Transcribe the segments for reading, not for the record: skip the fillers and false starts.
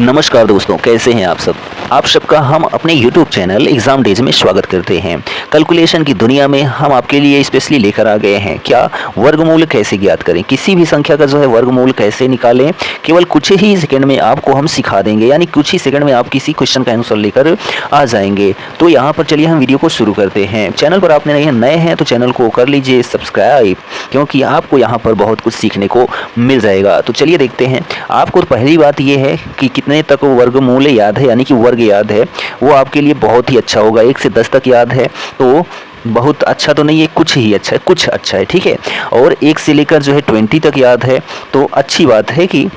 नमस्कार दोस्तों, कैसे हैं आप सब। आप सबका हम अपने YouTube चैनल एग्जाम डेज में स्वागत करते हैं। कैलकुलेशन की दुनिया में हम आपके लिए स्पेशली लेकर आ गए हैं क्या वर्गमूल कैसे ज्ञात करें, किसी भी संख्या का जो है वर्गमूल कैसे निकालें। केवल कुछ ही सेकंड में आपको हम सिखा देंगे, यानी कुछ ही सेकंड में आप किसी क्वेश्चन का आंसर लेकर आ जाएंगे। तो यहाँ पर चलिए हम वीडियो को शुरू करते हैं। चैनल पर आपने नए हैं तो चैनल को कर लीजिए सब्सक्राइब, क्योंकि आपको यहाँ पर बहुत कुछ सीखने को मिल जाएगा। तो चलिए देखते हैं। आपको पहली बात यह है कि कितने तक वर्गमूल याद है, यानी कि वर्ग याद है, वो आपके लिए बहुत ही अच्छा होगा। 1 से 10 तक याद है तो बहुत अच्छा तो नहीं है, कुछ ही अच्छा है, कुछ अच्छा है, ठीक है। और 1 से लेकर जो है 20 तक याद है तो अच्छी बात है कि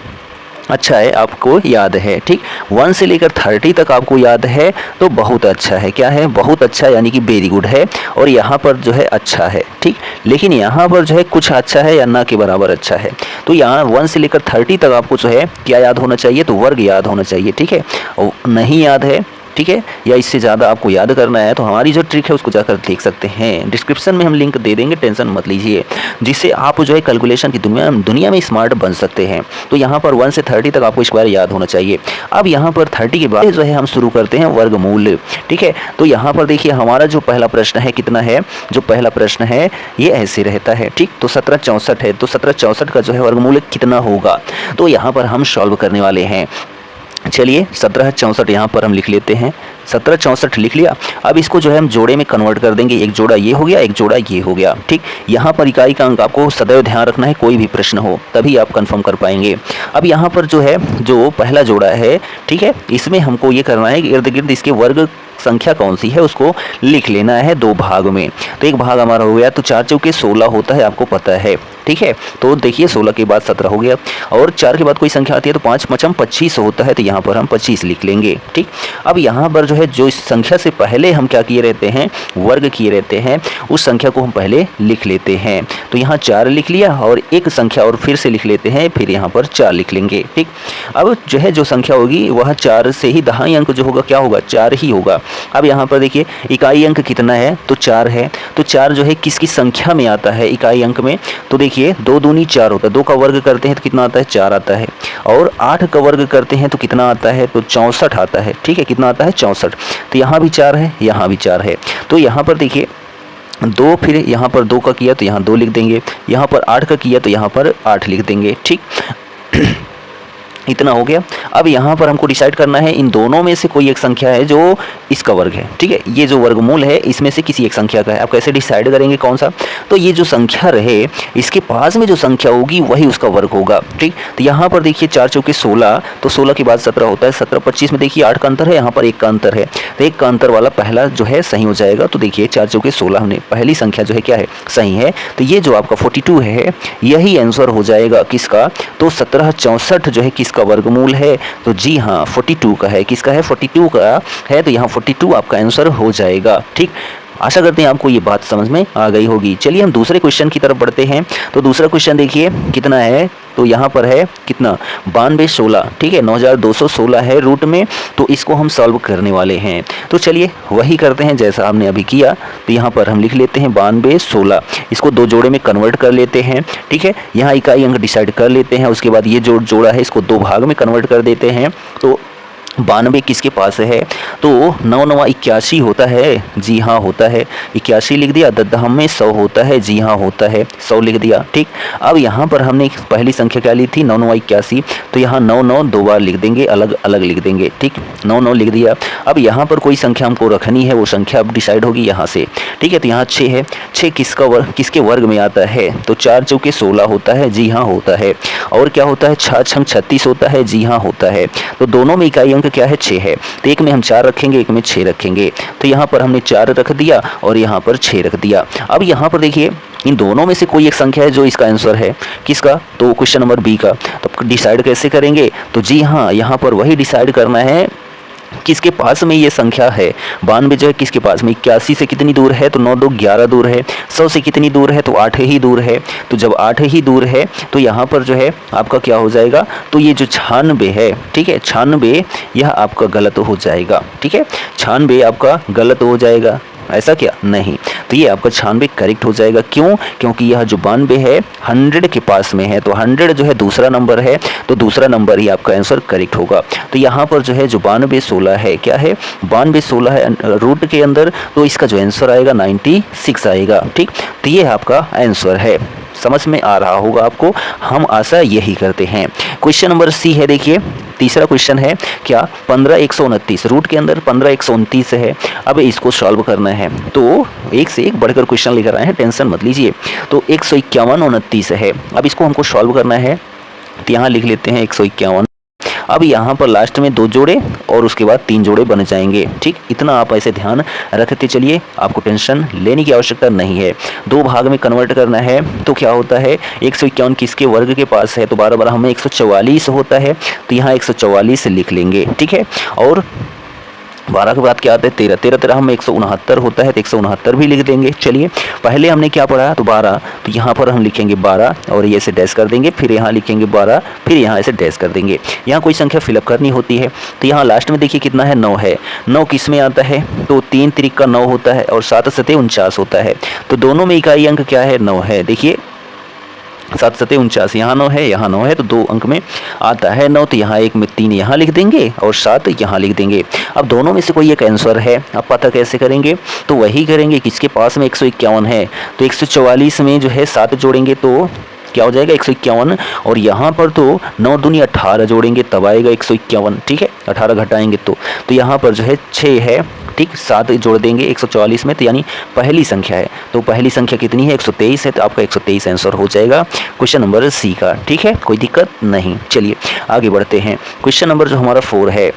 अच्छा है, आपको याद है, ठीक। 1 से लेकर 30 तक आपको याद है तो बहुत अच्छा है। क्या है? बहुत अच्छा, यानी कि वेरी गुड है। और यहाँ पर जो है अच्छा है, ठीक। लेकिन यहाँ पर जो है कुछ अच्छा है या ना के बराबर अच्छा है। तो यहाँ 1 से लेकर 30 तक आपको जो है क्या याद होना चाहिए, तो वर्ग याद होना चाहिए, ठीक है। और नहीं याद है, ठीक है, या इससे ज़्यादा आपको याद करना है तो हमारी जो ट्रिक है उसको जाकर देख सकते हैं। डिस्क्रिप्शन में हम लिंक दे देंगे, टेंशन मत लीजिए, जिससे आप जो है कैलकुलेशन की दुनिया में स्मार्ट बन सकते हैं। तो यहाँ पर 1 से 30 तक आपको स्क्वायर याद होना चाहिए। अब यहाँ पर 30 के बाद जो है हम शुरू करते हैं वर्गमूल, ठीक है। तो यहाँ पर देखिए हमारा जो पहला प्रश्न है कितना है, जो पहला प्रश्न है ये ऐसे रहता है, ठीक। तो 1764 है, तो 1764 का जो है वर्गमूल कितना होगा, तो यहाँ पर हम सॉल्व करने वाले हैं। चलिए 1764 यहाँ पर हम लिख लेते हैं। 1764 लिख लिया। अब इसको जो है हम जोड़े में कन्वर्ट कर देंगे। एक जोड़ा ये हो गया, एक जोड़ा ये हो गया, ठीक। यहाँ पर इकाई का अंक आपको सदैव ध्यान रखना है, कोई भी प्रश्न हो तभी आप कंफर्म कर पाएंगे। अब यहाँ पर जो है जो पहला जोड़ा है, ठीक है, इसमें हमको ये करना है कि इर्द गिर्द इसके वर्ग संख्या कौन सी है उसको लिख लेना है 2 भाग में। तो एक भाग हमारा हो गया, तो 4 चौके 16 होता है, आपको पता है, ठीक है। तो देखिए 16 के बाद 17 हो गया, और 4 के बाद कोई संख्या आती है तो 5 पचम 25 होता है, तो यहाँ पर हम 25 लिख लेंगे, ठीक। अब यहाँ पर जो है जो इस संख्या से पहले हम क्या किए रहते हैं, वर्ग किए रहते हैं, उस संख्या को हम पहले लिख लेते हैं। तो यहाँ 4 लिख लिया और एक संख्या और फिर से लिख लेते हैं, फिर यहाँ पर 4 लिख लेंगे, ठीक। अब जो है जो संख्या होगी वह 4 से ही दहाई अंक जो होगा क्या होगा, 4 ही होगा। अब यहाँ पर देखिए इकाई अंक कितना है, तो 4 है। तो 4 जो है किसकी संख्या में आता है इकाई अंक में, तो देखिए 2 दूनी 4 होता है। 2 का वर्ग करते हैं तो कितना आता है, 4 आता है। और 8 का वर्ग करते हैं तो कितना आता है, तो 64 आता है, ठीक है। कितना आता है, 64। तो यहाँ भी 4 है, यहाँ भी 4 है। तो यहाँ पर देखिए 2, फिर यहाँ पर 2 का किया तो यहाँ 2 लिख देंगे, यहाँ पर 8 का किया तो यहाँ पर 8 लिख देंगे, ठीक। इतना हो गया। अब यहाँ पर हमको डिसाइड करना है इन दोनों में से कोई एक संख्या है जो इसका वर्ग है, ठीक है। ये जो वर्गमूल है इसमें से किसी एक संख्या का है। आप कैसे डिसाइड करेंगे कौन सा, तो ये जो संख्या रहे इसके पास में जो संख्या होगी वही उसका वर्ग होगा, ठीक। तो यहाँ पर देखिए 4 चौके 16, तो 16 के बाद 17 होता है। 17 25 में देखिए 8 का अंतर है, यहाँ पर 1 का अंतर है, तो 1 का अंतर वाला पहला जो है सही हो जाएगा। तो देखिए 4 चौके 16 हमने पहली संख्या जो है क्या है, सही है। तो ये जो आपका 42 है यही आंसर हो जाएगा किसका, तो 1764 जो है किसका वर्गमूल है, तो जी हाँ 42 का है। किसका है, 42 का है, तो यहाँ 42 आपका आंसर हो जाएगा, ठीक। आशा करते हैं आपको ये बात समझ में आ गई होगी। चलिए हम दूसरे क्वेश्चन की तरफ बढ़ते हैं। तो दूसरा क्वेश्चन देखिए कितना है, तो यहाँ पर है कितना, 92 16, ठीक है। 9216 है रूट में, तो इसको हम सॉल्व करने वाले हैं। तो चलिए वही करते हैं जैसा हमने अभी किया। तो यहाँ पर हम लिख लेते हैं 92 16, इसको 2 जोड़े में कन्वर्ट कर लेते हैं, ठीक है। यहाँ इकाई अंक डिसाइड कर लेते हैं, उसके बाद ये जो जोड़ा है इसको 2 भाग में कन्वर्ट कर देते हैं। तो 92 किसके पास है, तो 9 9 81 होता है, जी हाँ होता है। 81 लिख दिया। 10 में 100 होता है, जी हाँ होता है, 100 लिख दिया, ठीक। अब यहाँ पर हमने पहली संख्या क्या ली थी, 9 9 81, तो यहाँ 9 9 2 बार लिख देंगे, अलग अलग लिख देंगे, ठीक। 9 9 लिख दिया। अब यहाँ पर कोई संख्या हमको रखनी है, वो संख्या अब डिसाइड होगी यहाँ से, ठीक है। तो यहाँ 6 है। 6 किसके वर्ग में आता है, तो 4 चौके 16 होता है, जी हाँ होता है। और क्या होता है, 6 छंग 36 होता है, जी हाँ होता है। तो दोनों में इकाई क्या है, 6 है। तो एक में हम 4 रखेंगे, एक में 6 रखेंगे। तो यहाँ पर हमने 4 रख दिया और यहाँ पर 6 रख दिया। अब यहाँ पर देखिए इन दोनों में से कोई एक संख्या है जो इसका आंसर है, किसका, तो क्वेश्चन नंबर बी का। तो डिसाइड कैसे करेंगे, तो जी हाँ यहाँ पर वही डिसाइड करना है किसके पास में ये संख्या है। 92 जो है किसके पास में, 81 से कितनी दूर है, तो 9 2 11 दूर है। 100 से कितनी दूर है, तो 8 ही दूर है। तो जब 8 ही दूर है तो यहाँ पर जो है आपका क्या हो जाएगा, तो ये जो 96 है, ठीक है, 96 यह आपका गलत हो जाएगा, ठीक है। 96 आपका गलत हो जाएगा। ऐसा क्या नहीं, तो ये आपका 96 करेक्ट हो जाएगा। क्यों? क्योंकि यह जो 92 है 100 के पास में है, तो 100 जो है दूसरा नंबर है, तो दूसरा नंबर ही आपका आंसर करेक्ट होगा। तो यहाँ पर जो है जो 92 16 है, क्या है 92 16 है रूट के अंदर, तो इसका जो आंसर आएगा 96 आएगा। ठीक, तो ये आपका आंसर है। समझ में आ रहा होगा आपको, हम आशा यही करते हैं। क्वेश्चन नंबर सी है, देखिए तीसरा क्वेश्चन है क्या 15 129 रूट के अंदर 15 129 है। अब इसको सॉल्व करना है, तो एक से एक बढ़कर क्वेश्चन लेकर आए हैं, टेंशन मत लीजिए। तो 151 29 है, अब इसको हमको सॉल्व करना है, तो यहाँ लिख लेते हैं 151। अब यहाँ पर लास्ट में 2 जोड़े और उसके बाद 3 जोड़े बन जाएंगे। ठीक, इतना आप ऐसे ध्यान रखते चलिए, आपको टेंशन लेने की आवश्यकता नहीं है। 2 भाग में कन्वर्ट करना है, तो क्या होता है 151 किसके वर्ग के पास है, तो 12 12 हमें 144 होता है, तो यहाँ 144 लिख लेंगे। ठीक है, और 12 के बाद क्या आता है 13 13 13 हमें 169 होता है, तो 169 भी लिख देंगे। चलिए पहले हमने क्या पढ़ा, तो 12, तो यहाँ पर हम लिखेंगे 12 और ये ऐसे डैश कर देंगे, फिर यहाँ लिखेंगे 12, फिर यहाँ ऐसे डैश कर देंगे। यहाँ कोई संख्या फिलअप करनी होती है, तो यहाँ लास्ट में देखिए कितना है 9 है। 9 किस में आता है, तो 3 त्रिक का 9 होता है और 7 सते 49 होता है, तो दोनों में इकाई अंक क्या है 9 है। देखिए 7 सते 49, यहाँ 9 है यहाँ 9 है, तो 2 अंक में आता है 9, तो यहाँ 1 में 3 यहाँ लिख देंगे और 7 यहाँ लिख देंगे। अब दोनों में से कोई एक आंसर है, अब पता कैसे करेंगे, तो वही करेंगे किसके पास में 151 है, तो 144 में जो है 7 जोड़ेंगे तो क्या हो जाएगा 151, और यहाँ पर तो 9 दूनी 18 जोड़ेंगे तब आएगा 151। ठीक है, 18 घटाएंगे तो यहाँ पर जो है 6 है। ठीक, 7 जोड़ देंगे 144 में, तो यानी पहली संख्या है, तो पहली संख्या कितनी है 123 है, तो आपका 123 आंसर हो जाएगा क्वेश्चन नंबर सी का। ठीक है, कोई दिक्कत नहीं। चलिए आगे बढ़ते हैं। क्वेश्चन नंबर जो हमारा 4 है,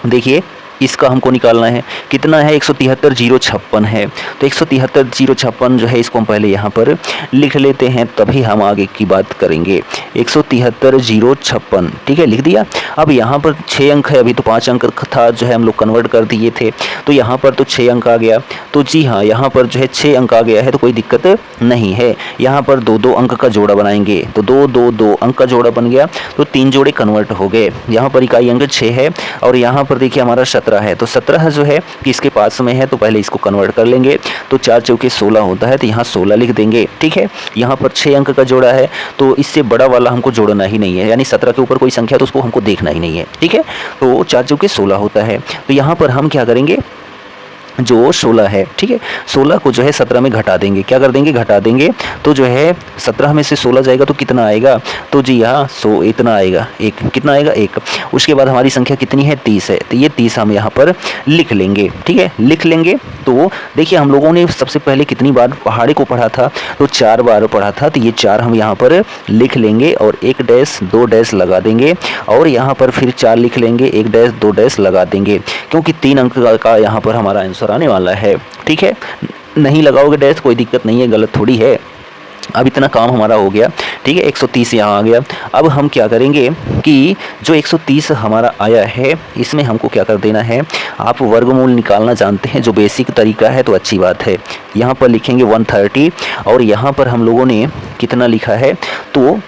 देखिए इसका हमको निकालना है, कितना है 173 056 है, तो 173 056 जो है इसको हम पहले यहाँ पर लिख लेते हैं, तभी हम आगे की बात करेंगे। 173 056, ठीक है, लिख दिया। अब यहाँ पर 6 अंक है, अभी तो 5 अंक था जो है हम लोग कन्वर्ट कर दिए थे, तो यहाँ पर तो 6 अंक आ गया, तो जी हाँ यहाँ पर जो है 6 अंक आ गया है, तो कोई दिक्कत नहीं है। यहाँ पर 2 अंक का जोड़ा बनाएंगे, तो 2 अंक का जोड़ा बन गया, तो 3 जोड़े कन्वर्ट हो गए। यहाँ पर इकाई अंक 6 है और यहाँ पर देखिए हमारा 17 है, तो 17 जो है किसके पास में है, तो पहले इसको कन्वर्ट कर लेंगे, तो 4 चौके 16 होता है, तो यहाँ 16 लिख देंगे। ठीक है, यहाँ पर 6 अंक का जोड़ा है, तो इससे बड़ा वाला हमको जोड़ना ही नहीं है, यानी 17 के ऊपर कोई संख्या तो उसको हमको देखना ही नहीं है। ठीक है, तो 4 चौके 16 होता है, तो यहाँ पर हम क्या करेंगे, जो 16 है, ठीक है, 16 को जो है 17 में घटा देंगे, क्या कर देंगे घटा देंगे, तो जो है 17 में से 16 जाएगा तो कितना आएगा, तो जी यहाँ 100 इतना आएगा, एक कितना आएगा 1। उसके बाद हमारी संख्या कितनी है 30 है, तो ये 30 हम यहाँ पर लिख लेंगे। ठीक है, लिख लेंगे। तो देखिए हम लोगों ने सबसे पहले कितनी बार पहाड़े को पढ़ा था, तो 4 बार पढ़ा था, तो ये 4 हम यहाँ पर लिख लेंगे और 1 डैश 2 डैश लगा देंगे, और यहाँ पर फिर 4 लिख लेंगे, 1 डैश 2 डैश लगा देंगे, क्योंकि 3 अंक का यहाँ पर हमारा आंसर आने वाला है। ठीक है, नहीं लगाओगे डैश कोई दिक्कत नहीं है, गलत थोड़ी है। अब इतना काम हमारा हो गया। ठीक है, 130 यहाँ आ गया। अब हम क्या करेंगे कि जो 130 हमारा आया है, इसमें हमको क्या कर देना है, आप वर्गमूल निकालना जानते हैं, जो बेसिक तरीका है, तो अच्छी बात है। यहाँ पर लिखेंगे 130 और यहाँ पर हम लोगों ने कितना लिखा है, तो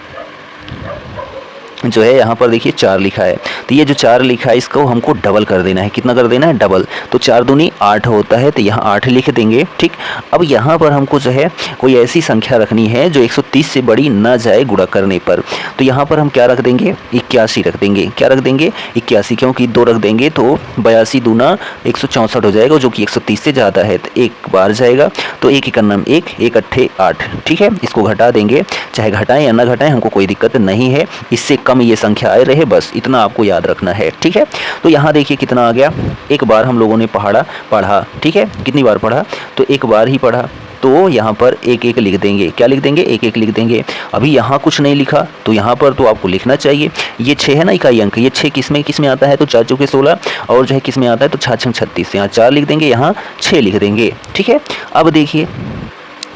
जो है यहाँ पर देखिए 4 लिखा है, तो ये जो 4 लिखा है इसको हमको डबल कर देना है। कितना कर देना है, डबल, तो 4 दूनी 8 होता है, तो यहाँ 8 लिख देंगे। ठीक, अब यहाँ पर हमको जो है कोई ऐसी संख्या रखनी है जो 130 से बड़ी ना जाए गुणा करने पर, तो यहाँ पर हम क्या रख देंगे 81 रख देंगे। क्या रख देंगे 81, क्योंकि 2 रख देंगे तो 82 दूना 164 हो जाएगा, जो कि 130 से ज़्यादा है, तो 1 बार जाएगा, तो 1 1 नाम 1 1 अट्ठे 8। ठीक है, इसको घटा देंगे, चाहे घटाएं या ना घटाएं हमको कोई दिक्कत नहीं है, इससे कम ये संख्या आए रहे, बस इतना आपको याद रखना है। ठीक है, तो यहाँ देखिए कितना आ गया, एक बार हम लोगों ने पढ़ा। ठीक है, कितनी बार पढ़ा, तो एक बार ही पढ़ा, तो यहाँ पर 1 1 लिख देंगे। क्या लिख देंगे 1 1 लिख देंगे। अभी यहाँ कुछ नहीं लिखा, तो यहाँ पर तो आपको लिखना चाहिए। ये 6 है ना इकाई अंक, ये 6 किस में आता है, तो 4 चौके 16, और जो है किस में आता है, तो 6 6 36, यहाँ 4 लिख देंगे, यहाँ 6 लिख देंगे। ठीक है, अब देखिए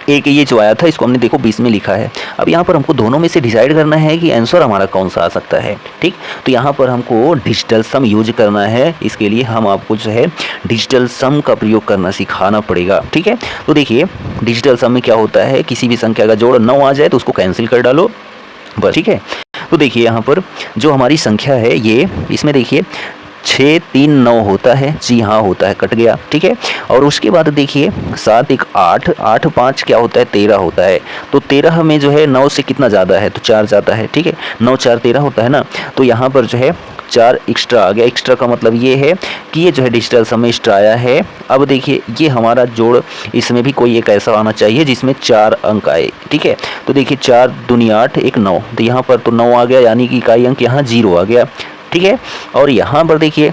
एक ये जो आया था इसको हमने देखो 20 में लिखा है। अब यहाँ पर हमको दोनों में से डिसाइड करना है कि आंसर हमारा कौन सा आ सकता है। ठीक, तो यहाँ पर हमको डिजिटल सम यूज करना है, इसके लिए हम आपको जो है डिजिटल सम का प्रयोग करना सिखाना पड़ेगा। ठीक है, तो देखिए डिजिटल सम में क्या होता है, किसी भी संख्या का जोड़ 9 आ जाए तो उसको कैंसिल कर डालो बस। ठीक है, तो देखिए यहाँ पर जो हमारी संख्या है ये, इसमें देखिए 6 3 9 होता है, जी हाँ होता है, कट गया, ठीक है। और उसके बाद देखिए 7 1 8, 8 5 क्या होता है 13 होता है। तो 13 में जो है 9 से कितना ज़्यादा है तो 4 ज़्यादा है, ठीक है। 9 4 13 होता है ना, तो यहाँ पर जो है 4 एक्स्ट्रा आ गया। एक्स्ट्रा का मतलब ये है कि ये जो है डिजिटल सम में एक्स्ट्रा आया है। अब देखिए ये हमारा जोड़, इसमें भी कोई एक ऐसा आना चाहिए जिसमें 4 अंक आए, ठीक है। तो देखिए 4 दूनी 8 1 9, तो यहाँ पर तो 9 आ गया, यानी कि इकाई अंक यहाँ 0 आ गया, ठीक है। और यहाँ पर देखिए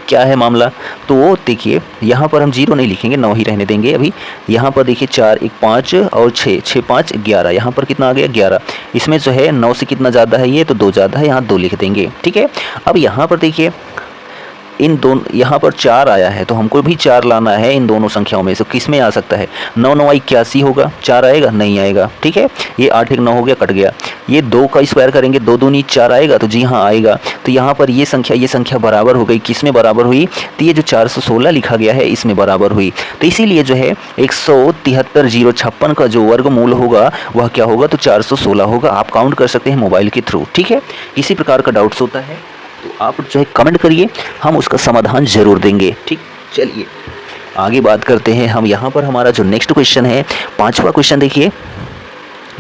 क्या है मामला, तो देखिए यहाँ पर हम 0 नहीं लिखेंगे, 9 ही रहने देंगे अभी। यहाँ पर देखिए 4 1 5 और 6 6 5 11, यहाँ पर कितना आ गया 11। इसमें जो है 9 से कितना ज़्यादा है ये, तो 2 ज़्यादा है, यहाँ 2 लिख देंगे, ठीक है। अब यहाँ पर देखिए इन दोनों, यहाँ पर 4 आया है तो हमको भी 4 लाना है इन दोनों संख्याओं में से, किस में आ सकता है 9 9 81 होगा, 4 आएगा नहीं आएगा, ठीक है। ये 8 1 9 हो गया, कट गया। ये 2 का स्क्वायर करेंगे, 2 दूनी 4 आएगा, तो जी हाँ आएगा। तो यहाँ पर ये संख्या बराबर हो गई, किस में बराबर हुई, तो ये जो 416 लिखा गया है इसमें बराबर हुई। तो इसीलिए जो है 173,056 का जो वर्गमूल होगा वह क्या होगा, तो 416 होगा। आप काउंट कर सकते हैं मोबाइल के थ्रू, ठीक है। किसी प्रकार का डाउट्स होता है तो आप जो है कमेंट करिए, हम उसका समाधान जरूर देंगे, ठीक। चलिए आगे बात करते हैं हम। यहाँ पर हमारा जो नेक्स्ट क्वेश्चन है, 5वां क्वेश्चन देखिए,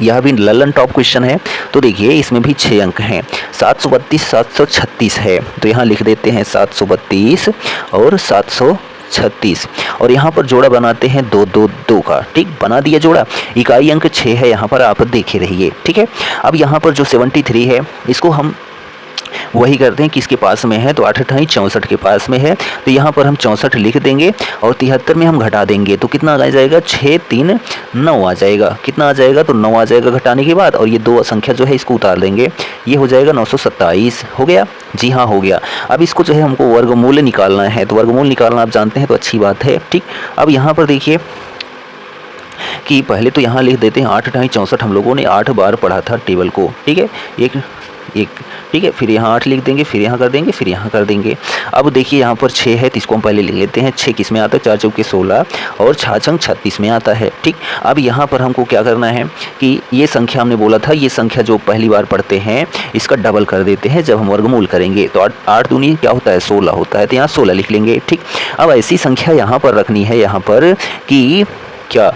यह भी ललन टॉप क्वेश्चन है। तो देखिए इसमें भी 6 अंक हैं, 732 736 है, तो यहाँ लिख देते हैं 732 और 736, और यहाँ पर जोड़ा बनाते हैं 2 2 2 का, ठीक। बना दिया जोड़ा, इकाई अंक 6 है, यहाँ पर आप देखे रहिए, ठीक है। अब यहाँ पर जो 73 है इसको हम वही करते हैं कि इसके पास में है, तो 8 8 64 के पास में है, तो यहाँ पर हम 64 लिख देंगे और 73 में हम घटा देंगे, तो कितना आ जाएगा 6 3 9 आ जाएगा। कितना आ जाएगा, तो 9 आ जाएगा घटाने के बाद, और ये 2 संख्या जो है इसको उतार देंगे, ये हो जाएगा 927। हो गया, जी हाँ हो गया। अब इसको जो है हमको वर्गमूल निकालना है, तो वर्गमूल निकालना आप जानते हैं तो अच्छी बात है, ठीक। अब यहाँ पर देखिए कि पहले तो यहाँ लिख देते हैं 8 8 64, हम लोगों ने 8 बार पढ़ा था टेबल को, ठीक है, एक ठीक है। फिर यहाँ 8 लिख देंगे, फिर यहाँ कर देंगे, फिर यहाँ कर देंगे। अब देखिए यहाँ पर 6 है तो इसको हम पहले लिख लेते हैं। 6 किस में आता है, 4 चौके 16 और 6 छंग 36 में आता है, ठीक। अब यहाँ पर हमको क्या करना है कि ये संख्या हमने बोला था, ये संख्या जो पहली बार पढ़ते हैं इसका डबल कर देते हैं जब हम वर्गमूल करेंगे, तो 8 दूनी क्या होता है 16 होता है, तो यहाँ 16 लिख लेंगे, ठीक। अब ऐसी संख्या यहाँ पर रखनी है, यहाँ पर कि क्या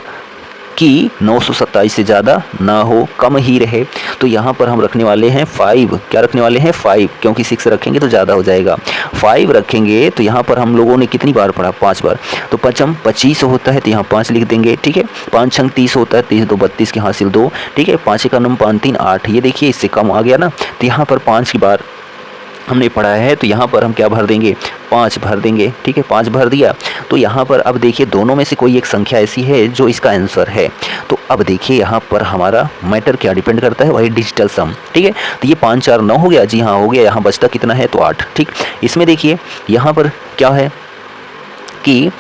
कि 927 से ज़्यादा ना हो, कम ही रहे। तो यहाँ पर हम रखने वाले हैं 5, क्या रखने वाले हैं 5, क्योंकि 6 रखेंगे तो ज़्यादा हो जाएगा। 5 रखेंगे तो यहाँ पर हम लोगों ने कितनी बार पढ़ा, 5 बार, तो 5 25 होता है, तो यहाँ 5 लिख देंगे, ठीक है। 5 छंग 30 होता है, 30 2 32 के हासिल 2, ठीक है। 5 का नंबर 5 3 8, ये देखिए इससे कम आ गया ना, तो यहाँ पर 5 की बार हमने पढ़ा है, तो यहाँ पर हम क्या भर देंगे 5 भर देंगे, ठीक है। 5 भर दिया, तो यहाँ पर अब देखिए दोनों में से कोई एक संख्या ऐसी है जो इसका आंसर है। तो अब देखिए यहाँ पर हमारा मैटर क्या डिपेंड करता है, वही डिजिटल सम, ठीक है। तो ये 5 4 9 हो गया, जी हाँ हो गया। यहाँ बचता कितना है, तो 8, ठीक। इसमें देखिए यहाँ पर क्या है कि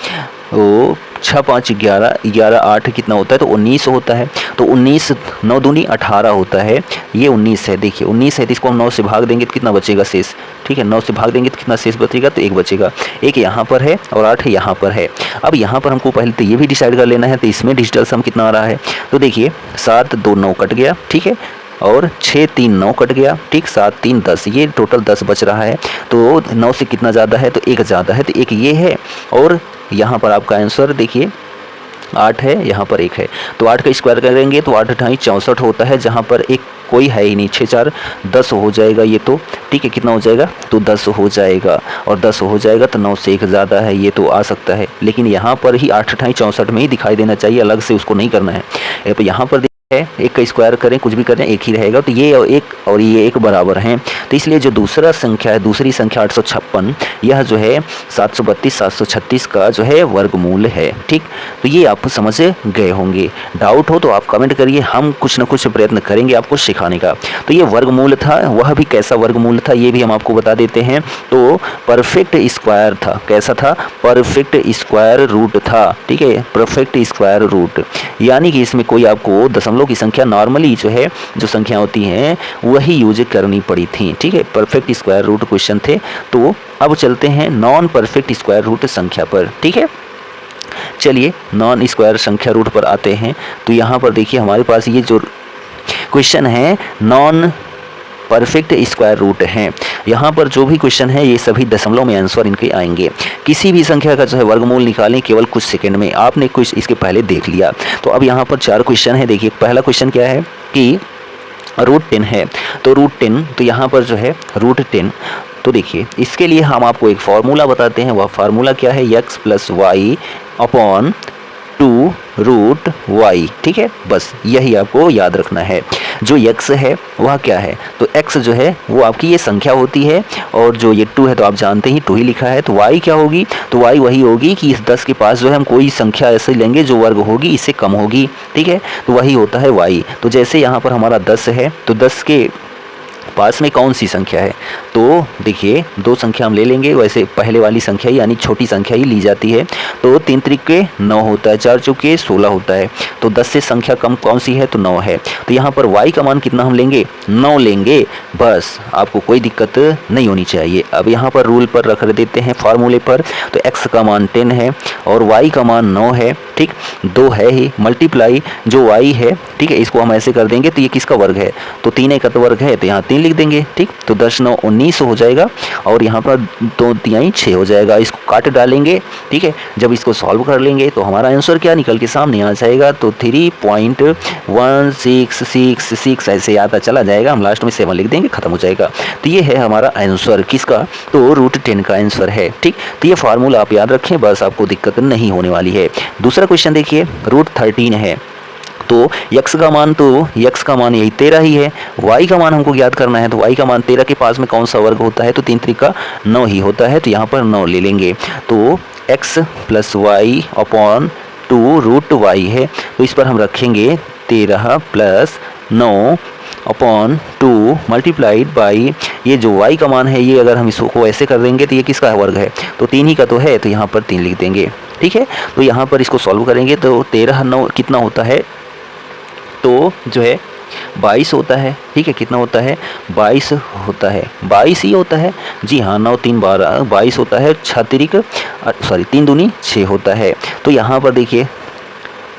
वो 6 5 11 11 8 कितना होता है, तो 19 होता है। तो 19 9 दूनी 18 होता है, ये 19 है, देखिए 19 है, तो इसको हम 9 से भाग देंगे तो कितना बचेगा शेष, ठीक है। 9 से भाग देंगे तो कितना शेष बचेगा, तो 1 बचेगा। 1 यहाँ पर है और 8 यहाँ पर है। अब यहाँ पर हमको पहले तो ये भी डिसाइड कर लेना है, तो इसमें डिजिटल सम कितना आ रहा है, तो देखिए 7 2 9 कट गया, ठीक है, और 6 3 9 कट गया, ठीक। 7 3 10, ये टोटल 10 बच रहा है। तो 9 से कितना ज़्यादा है, तो 1 ज़्यादा है, तो 1 ये है, और यहाँ पर आपका आंसर देखिए 8 है, यहाँ पर 1 है। तो 8 का स्क्वायर करेंगे तो 8 8 64 होता है, जहाँ पर एक कोई है ही नहीं, 6 4 10 हो जाएगा ये तो, ठीक है। कितना हो जाएगा, तो 10 हो जाएगा, और 10 हो जाएगा तो 9 से 1 ज़्यादा है, ये तो आ सकता है, लेकिन यहाँ पर ही 8 8 64 में ही दिखाई देना चाहिए, अलग से उसको नहीं करना है। तो यहाँ पर है, एक का स्क्वायर करें कुछ भी करें एक ही रहेगा, तो ये और ये एक बराबर हैं। तो इसलिए जो दूसरा संख्या है, दूसरी संख्या 856, यह जो है 732 736 का जो है वर्गमूल है, ठीक। तो ये आप समझ गए होंगे। डाउट हो तो आप कमेंट करिए, हम कुछ न कुछ प्रयत्न करेंगे आपको सिखाने का। तो ये वर्गमूल था, वह भी कैसा वर्गमूल था ये भी हम आपको बता देते हैं। तो परफेक्ट स्क्वायर था, कैसा था, परफेक्ट स्क्वायर रूट था, ठीक है, परफेक्ट स्क्वायर रूट, यानी कि इसमें कोई आपको दशमलव की संख्या नॉर्मली जो है जो संख्या होती हैं वही यूज करनी पड़ी थी, ठीक है। परफेक्ट स्क्वायर रूट क्वेश्चन थे। तो अब चलते हैं नॉन परफेक्ट स्क्वायर रूट संख्या पर, ठीक है। चलिए नॉन स्क्वायर संख्या रूट पर आते हैं। तो यहाँ पर देखिए हमारे पास ये जो क्वेश्चन है नॉन परफेक्ट स्क्वायर रूट हैं। यहाँ पर जो भी क्वेश्चन है ये सभी दशमलव में आंसर इनके आएंगे। किसी भी संख्या का जो है वर्गमूल निकालें केवल कुछ सेकंड में। आपने कुछ इसके पहले देख लिया। तो अब यहाँ पर 4 क्वेश्चन है। देखिए पहला क्वेश्चन क्या है कि √10 है, तो √10, तो यहाँ पर जो है √10, तो देखिए इसके लिए हम आपको एक फार्मूला बताते हैं। वह फार्मूला क्या है, x + y अपॉन 2√y। ठीक है, बस यही आपको याद रखना है। जो x है वह क्या है, तो x जो है वो आपकी ये संख्या होती है, और जो ये 2 है तो आप जानते ही 2 ही लिखा है। तो y क्या होगी, तो y वही होगी कि इस 10 के पास जो है हम कोई संख्या ऐसे लेंगे जो वर्ग होगी इससे कम होगी। ठीक है, तो वही होता है y। तो जैसे यहाँ पर हमारा 10 है, तो 10 के पास में कौन सी संख्या है, तो देखिए 2 संख्या हम ले लेंगे। वैसे पहले वाली संख्या यानी छोटी संख्या ही ली जाती है। तो 3 त्रिके 9 होता है, 4 चौके 16 होता है। तो 10 से संख्या कम कौन सी है, तो 9 है। तो यहाँ पर y का मान कितना हम लेंगे, 9 लेंगे। बस आपको कोई दिक्कत नहीं होनी चाहिए। अब यहाँ पर रूल पर रख देते हैं फार्मूले पर। तो x का मान 10 है और y का मान 9 है। ठीक, 2 है ही, मल्टीप्लाई जो y है, ठीक है, इसको हम ऐसे कर देंगे। तो ये किसका वर्ग है, तो 3 एक वर्ग है, तो यहाँ 3 लिख देंगे। ठीक, तो 10 9 19 हो जाएगा, और यहाँ पर 2 3 6 हो जाएगा। इसको काट डालेंगे। ठीक है, जब इसको सॉल्व कर लेंगे तो हमारा आंसर क्या निकल के सामने आ जाएगा, तो 3.166 ऐसे आता चला जाएगा। हम लास्ट में 7 लिख देंगे, खत्म हो जाएगा। तो ये है हमारा आंसर किसका, तो √10 का आंसर है। ठीक, तो ये फार्मूला आप याद रखें, बस आपको दिक्कत नहीं होने वाली है। दूसरा क्वेश्चन देखिए, √13 है, तो x का मान यही 13 ही है। y का मान हमको ज्ञात करना है, तो y का मान 13 के पास में कौन सा वर्ग होता है, तो 3 त्रिका 9 ही होता है। तो यहाँ पर 9 ले लेंगे। तो x + y अपॉन 2√y है, तो इस पर हम रखेंगे 13 + 9 अपॉन 2 मल्टीप्लाइड बाई ये जो y का मान है, ये अगर हम इसको ऐसे कर देंगे तो ये किसका वर्ग है, तो 3 ही का तो है, तो यहाँ पर 3 लिख देंगे। ठीक है, तो यहाँ पर इसको सॉल्व करेंगे तो 13 9 कितना होता है, तो जो है 22 होता है। ठीक है, कितना होता है, 22 होता है, 22 ही होता है। जी हाँ, 9 3 12 22 होता है। 3 दूनी 6 होता है। तो यहाँ पर देखिए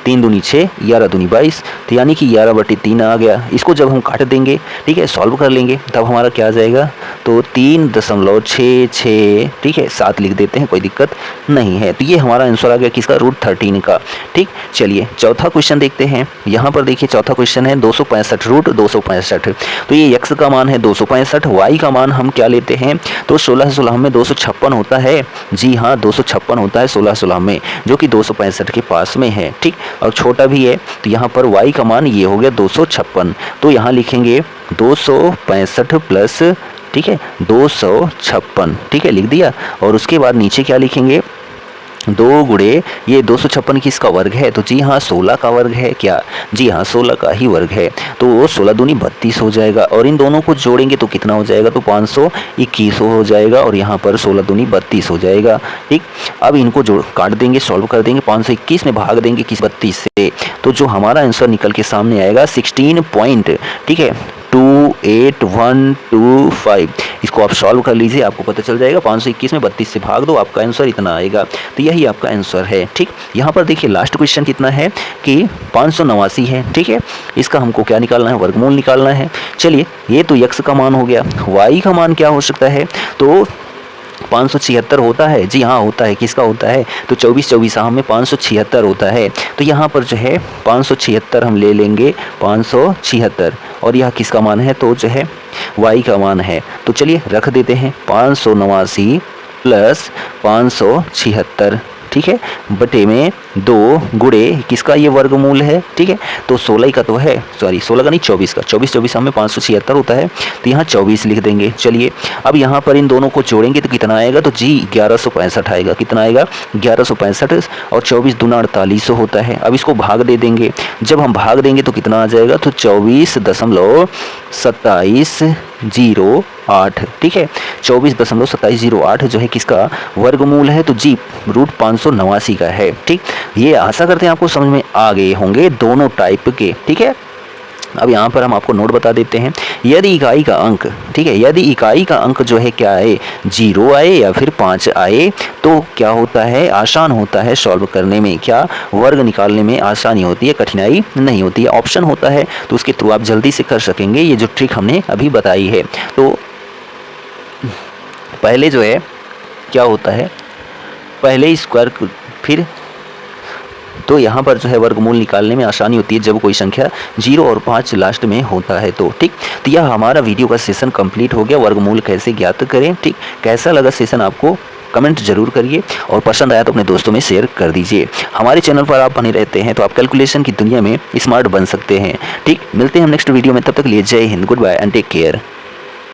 3 दूनी 6, 11 दूनी 22, तो यानी कि 11/3 आ गया। इसको जब हम काट देंगे, ठीक है, सॉल्व कर लेंगे, तब हमारा क्या आ जाएगा, तो 3.66। ठीक है, 7 लिख देते हैं, कोई दिक्कत नहीं है। तो ये हमारा आंसर आ गया किसका, √13 का। ठीक, चलिए चौथा क्वेश्चन देखते हैं। यहाँ पर देखिए चौथा क्वेश्चन है 265 √265। तो ये x का मान है 265, y का मान हम क्या लेते हैं, तो 16 16 में 256 होता है। जी हाँ, 256 होता है 16 16 में, जो कि 265 के पास में है। ठीक, और छोटा भी है, तो यहाँ पर y का मान ये हो गया 256। तो यहाँ लिखेंगे 265 प्लस, ठीक है, 256। ठीक है, लिख दिया। और उसके बाद नीचे क्या लिखेंगे, 2 गुणे ये 256 किसका वर्ग है, तो जी हाँ 16 का वर्ग है। क्या, जी हाँ 16 का ही वर्ग है। तो वो 16 दूनी 32 हो जाएगा, और इन दोनों को जोड़ेंगे तो कितना हो जाएगा, तो 521 हो जाएगा, और यहाँ पर 16 दूनी 32 हो जाएगा। ठीक, अब इनको जोड़ काट देंगे, सॉल्व कर देंगे, 521 में भाग देंगे किस 32 से, तो जो हमारा आंसर निकल के सामने आएगा 16 पॉइंट, ठीक है, 28125। इसको आप सॉल्व कर लीजिए, आपको पता चल जाएगा। 521 में 32 से भाग दो, आपका आंसर इतना आएगा। तो यही आपका आंसर है। ठीक, यहाँ पर देखिए लास्ट क्वेश्चन कितना है कि 589 है। ठीक है, इसका हमको क्या निकालना है, वर्गमूल निकालना है। चलिए, ये तो x का मान हो गया। y का मान क्या हो सकता है, तो 576 होता है। जी हाँ, होता है। किसका होता है, तो 24 24 में 576 होता है। तो यहाँ पर जो है 576 हम ले लेंगे, 576, और यह किसका मान है, तो जो है y का मान है। तो चलिए रख देते हैं 589 प्लस 576, ठीक है, बटे में 2 गुणे किसका ये वर्गमूल है। ठीक है, तो 16 का तो है, सॉरी 16 का नहीं 24 का, 24 24 में 576 होता है, तो यहाँ 24 लिख देंगे। चलिए, अब यहाँ पर इन दोनों को जोड़ेंगे तो कितना आएगा, तो जी 1165 आएगा। कितना आएगा, 1165, और 24 दूना 48 होता है। अब इसको भाग दे देंगे, जब हम भाग देंगे तो कितना आ जाएगा, तो 24.2708। ठीक है, 24.2708 जो है किसका वर्गमूल है, तो जी √589 का है। ठीक, ये आशा करते हैं आपको समझ में आ गए होंगे दोनों टाइप के। ठीक है, अब यहाँ पर हम आपको नोट बता देते हैं, यदि इकाई का अंक, ठीक है, यदि इकाई का अंक जो है क्या आए, 0 आए या फिर 5 आए, तो क्या होता है, आसान होता है सॉल्व करने में, क्या वर्ग निकालने में आसानी होती है, कठिनाई नहीं होती है। ऑप्शन होता है तो उसके थ्रू आप जल्दी से कर सकेंगे, ये जो ट्रिक हमने अभी बताई है। तो पहले जो है क्या होता है, पहले स्क्वायर, फिर तो यहाँ पर जो है वर्गमूल निकालने में आसानी होती है जब कोई संख्या 0 और 5 लास्ट में होता है। तो ठीक, तो यह हमारा वीडियो का सेशन कंप्लीट हो गया, वर्गमूल कैसे ज्ञात करें। ठीक, कैसा लगा सेशन आपको कमेंट जरूर करिए, और पसंद आया तो अपने दोस्तों में शेयर कर दीजिए। हमारे चैनल पर आप बने रहते हैं तो आप कैलकुलेशन की दुनिया में स्मार्ट बन सकते हैं। ठीक, मिलते हैं हम नेक्स्ट वीडियो में, तब तक लिए जय हिंद, good bye and take care.